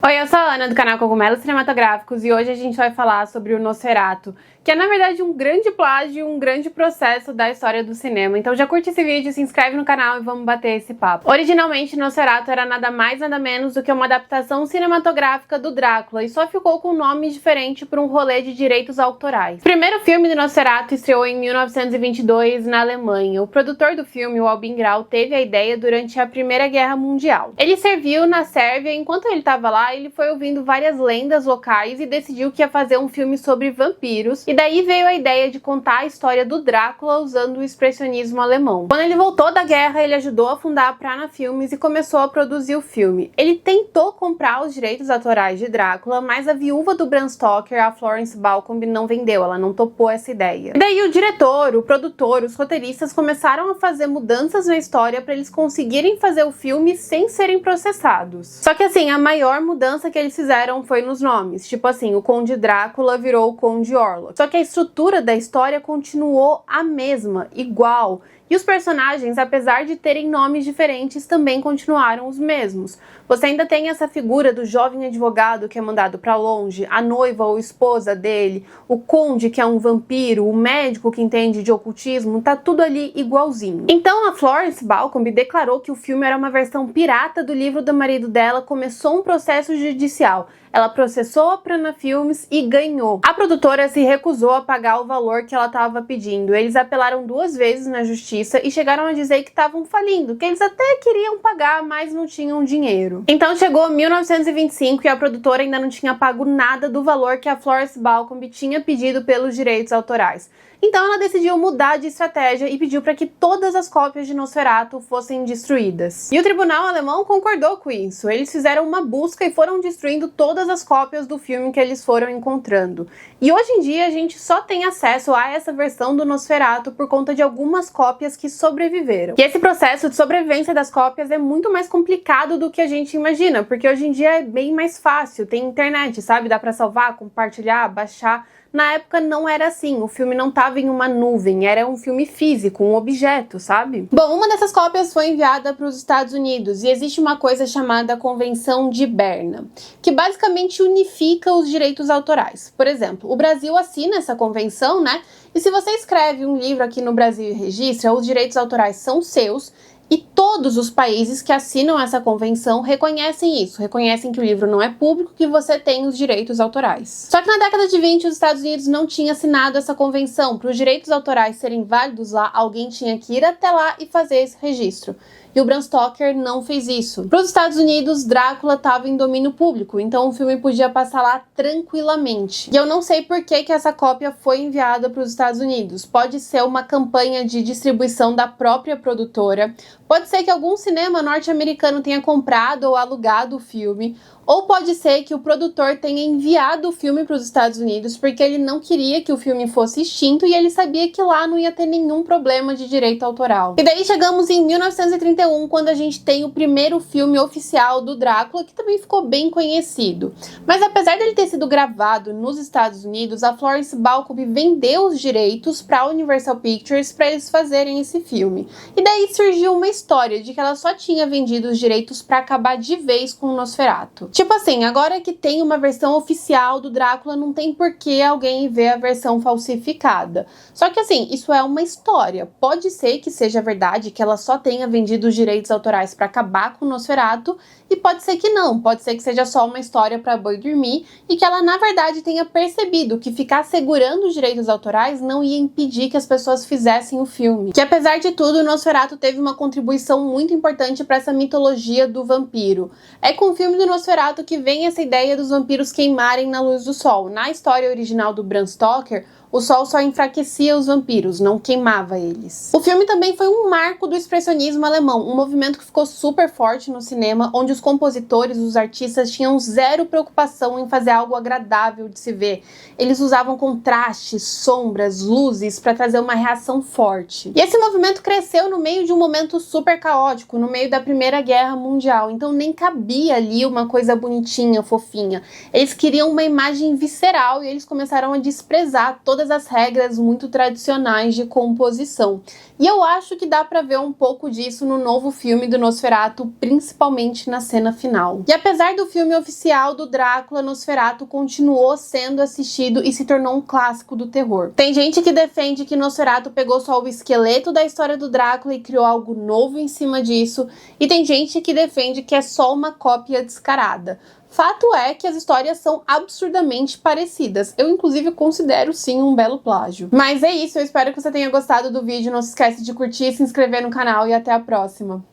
Oi, eu sou a Ana do canal Cogumelos Cinematográficos e hoje a gente vai falar sobre o Nosferatu, que é na verdade um grande plágio, um grande processo da história do cinema. Então já curte esse vídeo, se inscreve no canal e vamos bater esse papo. Originalmente, Nosferatu era nada mais nada menos do que uma adaptação cinematográfica do Drácula e só ficou com um nome diferente por um rolê de direitos autorais. O primeiro filme de Nosferatu estreou em 1922 na Alemanha. O produtor do filme, o Albin Grau, teve a ideia durante a Primeira Guerra Mundial. Ele serviu na Sérvia. Enquanto ele estava lá, ele foi ouvindo várias lendas locais e decidiu que ia fazer um filme sobre vampiros, e daí veio a ideia de contar a história do Drácula usando o expressionismo alemão. Quando ele voltou da guerra, ele ajudou a fundar a Prana Filmes e começou a produzir o filme. Ele tentou comprar os direitos autorais de Drácula, mas a viúva do Bram Stoker, a Florence Balcombe, não vendeu, ela não topou essa ideia. E daí o diretor, o produtor, os roteiristas começaram a fazer mudanças na história para eles conseguirem fazer o filme sem serem processados. Só que assim, a maior mudança que eles fizeram foi nos nomes. Tipo assim, o Conde Drácula virou o Conde Orlok. Só que a estrutura da história continuou a mesma, igual. E os personagens, apesar de terem nomes diferentes, também continuaram os mesmos. Você ainda tem essa figura do jovem advogado que é mandado pra longe, a noiva ou esposa dele, o conde que é um vampiro, o médico que entende de ocultismo, tá tudo ali igualzinho. Então a Florence Balcombe declarou que o filme era uma versão pirata do livro do marido dela, começou um processo judicial. Ela processou a Prana Filmes e ganhou. A produtora se recusou a pagar o valor que ela estava pedindo. Eles apelaram 2 vezes na justiça e chegaram a dizer que estavam falindo, que eles até queriam pagar, mas não tinham dinheiro. Então chegou 1925 e a produtora ainda não tinha pago nada do valor que a Florence Balcombe tinha pedido pelos direitos autorais. Então ela decidiu mudar de estratégia e pediu para que todas as cópias de Nosferatu fossem destruídas. E o tribunal alemão concordou com isso. Eles fizeram uma busca e foram destruindo todas as cópias do filme que eles foram encontrando. E hoje em dia a gente só tem acesso a essa versão do Nosferatu por conta de algumas cópias que sobreviveram. E esse processo de sobrevivência das cópias é muito mais complicado do que a gente imagina, porque hoje em dia é bem mais fácil, tem internet, sabe? Dá para salvar, compartilhar, baixar. Na época não era assim, o filme não estava em uma nuvem, era um filme físico, um objeto, sabe? Bom, uma dessas cópias foi enviada para os Estados Unidos e existe uma coisa chamada Convenção de Berna, que basicamente unifica os direitos autorais. Por exemplo, o Brasil assina essa convenção, né? E se você escreve um livro aqui no Brasil e registra, os direitos autorais são seus. E todos os países que assinam essa convenção reconhecem isso, reconhecem que o livro não é público, que você tem os direitos autorais. Só que na década de 20 os Estados Unidos não tinham assinado essa convenção. Para os direitos autorais serem válidos lá, alguém tinha que ir até lá e fazer esse registro. E o Bram Stoker não fez isso. Para os Estados Unidos, Drácula estava em domínio público, então o filme podia passar lá tranquilamente. E eu não sei por que essa cópia foi enviada para os Estados Unidos. Pode ser uma campanha de distribuição da própria produtora, pode ser que algum cinema norte-americano tenha comprado ou alugado o filme, ou pode ser que o produtor tenha enviado o filme para os Estados Unidos porque ele não queria que o filme fosse extinto e ele sabia que lá não ia ter nenhum problema de direito autoral. E daí chegamos em 1931, quando a gente tem o primeiro filme oficial do Drácula, que também ficou bem conhecido. Mas apesar dele ter sido gravado nos Estados Unidos, a Florence Balcombe vendeu os direitos para a Universal Pictures para eles fazerem esse filme. E daí surgiu uma história de que ela só tinha vendido os direitos para acabar de vez com o Nosferatu. Tipo assim, agora que tem uma versão oficial do Drácula, não tem por que alguém ver a versão falsificada. Só que assim, isso é uma história. Pode ser que seja verdade, que ela só tenha vendido os direitos autorais para acabar com o Nosferatu, e pode ser que não. Pode ser que seja só uma história para boi dormir, e que ela na verdade tenha percebido que ficar segurando os direitos autorais não ia impedir que as pessoas fizessem o filme. Que apesar de tudo, o Nosferatu teve uma contribuição muito importante para essa mitologia do vampiro. É com o filme do Nosferatu que vem essa ideia dos vampiros queimarem na luz do sol. Na história original do Bram Stoker, o sol só enfraquecia os vampiros, não queimava eles. O filme também foi um marco do expressionismo alemão, um movimento que ficou super forte no cinema, onde os compositores, os artistas tinham zero preocupação em fazer algo agradável de se ver. Eles usavam contrastes, sombras, luzes para trazer uma reação forte. E esse movimento cresceu no meio de um momento super caótico, no meio da Primeira Guerra Mundial, então nem cabia ali uma coisa bonitinha, fofinha. Eles queriam uma imagem visceral e eles começaram a desprezar toda todas as regras muito tradicionais de composição. E eu acho que dá pra ver um pouco disso no novo filme do Nosferatu, principalmente na cena final. E apesar do filme oficial do Drácula, Nosferatu continuou sendo assistido e se tornou um clássico do terror. Tem gente que defende que Nosferatu pegou só o esqueleto da história do Drácula e criou algo novo em cima disso, e tem gente que defende que é só uma cópia descarada. Fato é que as histórias são absurdamente parecidas. Eu, inclusive, considero sim um belo plágio. Mas é isso, eu espero que você tenha gostado do vídeo. Não se esquece de curtir, se inscrever no canal e até a próxima.